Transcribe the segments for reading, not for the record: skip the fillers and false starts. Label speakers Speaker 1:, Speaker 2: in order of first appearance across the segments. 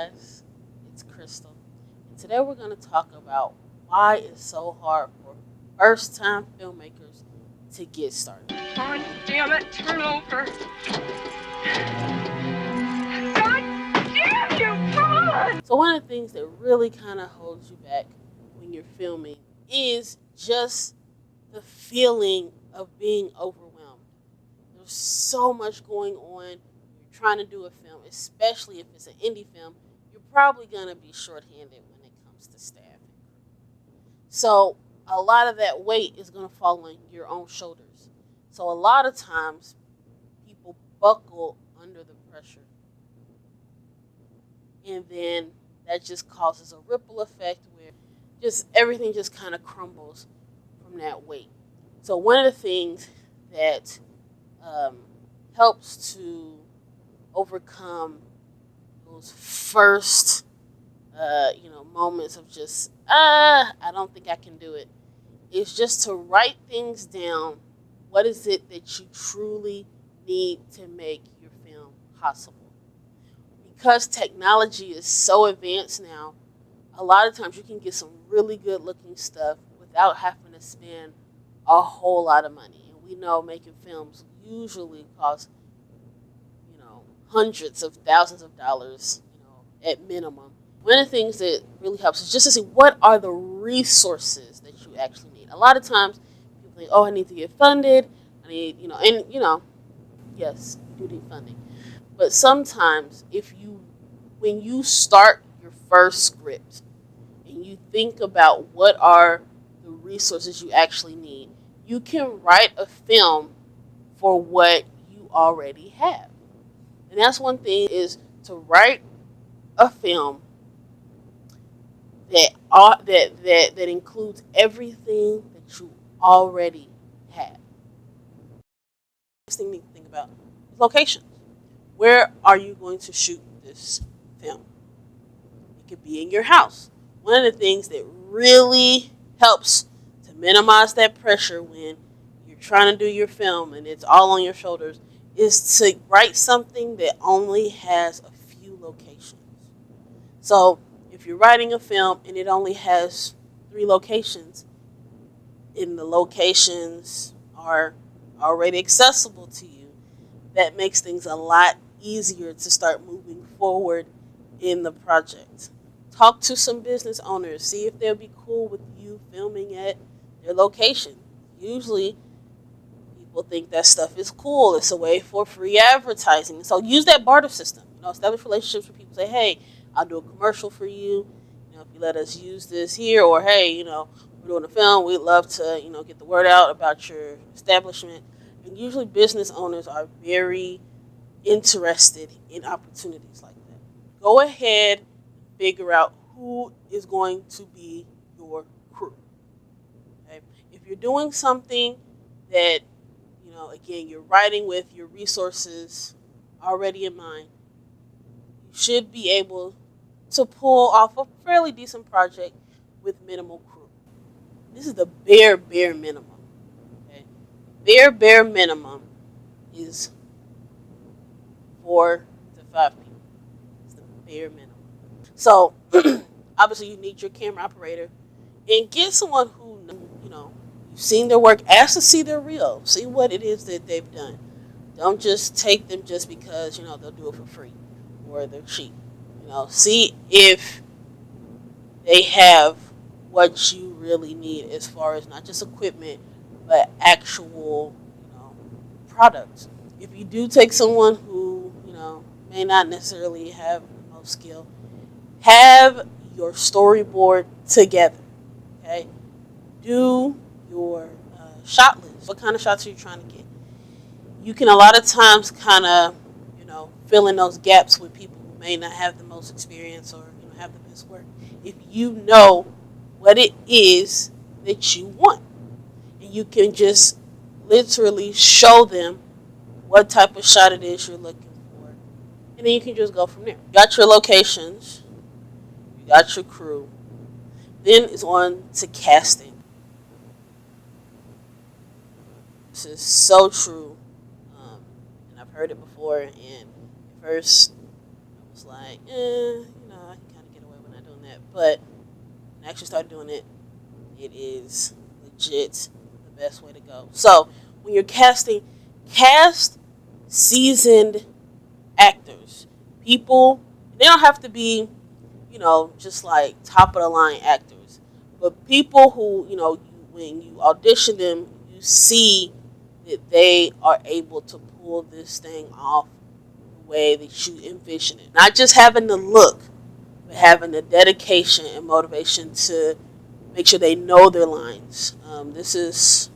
Speaker 1: guys, it's Crystal. And today we're going to talk about why it's so hard for first time filmmakers to get started.
Speaker 2: God damn it, turn over. God damn you, come on!
Speaker 1: So, one of the things that really kind of holds you back when you're filming is just the feeling of being overwhelmed. There's so much going on. You're trying to do a film, especially if it's an indie film, you're probably going to be shorthanded when it comes to staff. So a lot of that weight is going to fall on your own shoulders. So a lot of times people buckle under the pressure. And then that just causes a ripple effect where just everything just kind of crumbles from that weight. So one of the things that helps to overcome those first moments of just I don't think I can do it is just to write things down. What is it that you truly need to make your film possible? Because technology is so advanced now, a lot of times you can get some really good looking stuff without having to spend a whole lot of money. And we know making films usually costs, hundreds of thousands of dollars, at minimum. One of the things that really helps is just to see what are the resources that you actually need. A lot of times people think, oh, I need to get funded. I need, yes, you do need funding. But sometimes when you start your first script and you think about what are the resources you actually need, you can write a film for what you already have. And that's one thing is to write a film that includes everything that you already have. Next thing to think about is locations. Where are you going to shoot this film? It could be in your house. One of the things that really helps to minimize that pressure when you're trying to do your film and it's all on your shoulders is to write something that only has a few locations. So if you're writing a film and it only has 3 locations, and the locations are already accessible to you, that makes things a lot easier to start moving forward in the project. Talk to some business owners, see if they'll be cool with you filming at their location. Usually people think that stuff is cool. It's a way for free advertising. So use that barter system. Establish relationships with people. Say, hey, I'll do a commercial for you. If you let us use this here, or hey, we're doing a film. We'd love to, get the word out about your establishment. And usually, business owners are very interested in opportunities like that. Go ahead, figure out who is going to be your crew. Okay? If you're doing something that, again, you're writing with your resources already in mind, you should be able to pull off a fairly decent project with minimal crew. This is the bare minimum. Okay? Bare minimum is 4 to 5 people. It's the bare minimum. So obviously you need your camera operator and get someone who you've seen their work. Ask to see their reel. See what it is that they've done. Don't just take them just because they'll do it for free or they're cheap. See if they have what you really need as far as not just equipment, but actual, products. If you do take someone who, may not necessarily have the most skill, have your storyboard together, okay? Do your shot list. What kind of shots are you trying to get? You can a lot of times kind of, fill in those gaps with people who may not have the most experience or have the best work. If you know what it is that you want, and you can just literally show them what type of shot it is you're looking for, and then you can just go from there. You got your locations, you got your crew, then it's on to casting. This is so true, and I've heard it before, and at first I was like, that. But when I actually started doing it, it is legit the best way to go. So when you're casting, cast seasoned actors. People, they don't have to be, just like top of the line actors, but people who, when you audition them, you see that they are able to pull this thing off the way that you envision it. Not just having the look, but having the dedication and motivation to make sure they know their lines. This is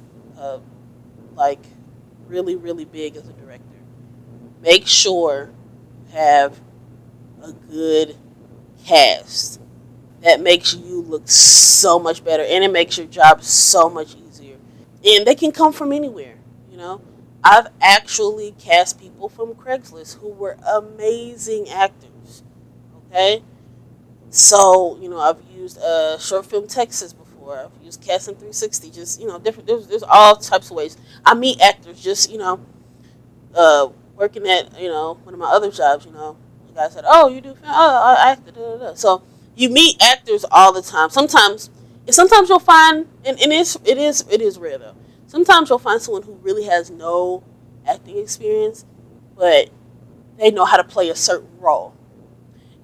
Speaker 1: like really, really big as a director. Make sure you have a good cast. That makes you look so much better, and it makes your job so much easier. And they can come from anywhere, you know. I've actually cast people from Craigslist who were amazing actors. Okay, so I've used Short Film Texas before. I've used Casting 360. Just different. There's all types of ways. I meet actors. Just working at one of my other jobs. The guy said, "Oh, you do film? Oh, I acted." Da, da, da. So you meet actors all the time. Sometimes you'll find, and it is rare though. Sometimes you'll find someone who really has no acting experience, but they know how to play a certain role.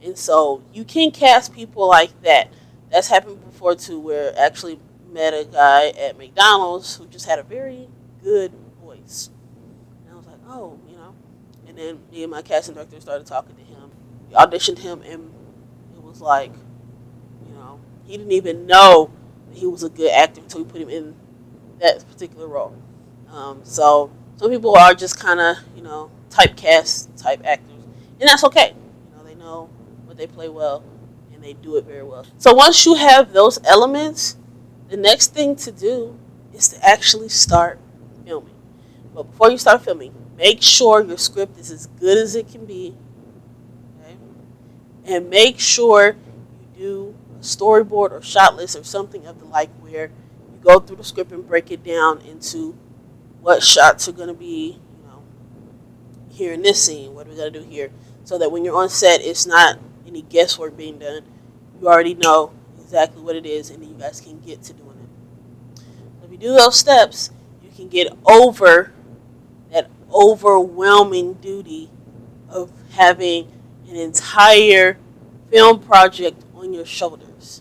Speaker 1: And so you can cast people like that. That's happened before too, where I actually met a guy at McDonald's who just had a very good voice. And I was like, oh. And then me and my casting director started talking to him. We auditioned him, and it was like, he didn't even know that he was a good actor until we put him in that particular role. So some people are just kind of, typecast type actors, and that's okay. They know what they play well, and they do it very well. So once you have those elements, the next thing to do is to actually start filming. But before you start filming, make sure your script is as good as it can be, okay? And make sure you do a storyboard or shot list or something of the like, where you go through the script and break it down into what shots are going to be, here in this scene, what are we going to do here, so that when you're on set, it's not any guesswork being done. You already know exactly what it is, and then you guys can get to doing it. So if you do those steps, you can get over that overwhelming duty of having an entire film project on your shoulders.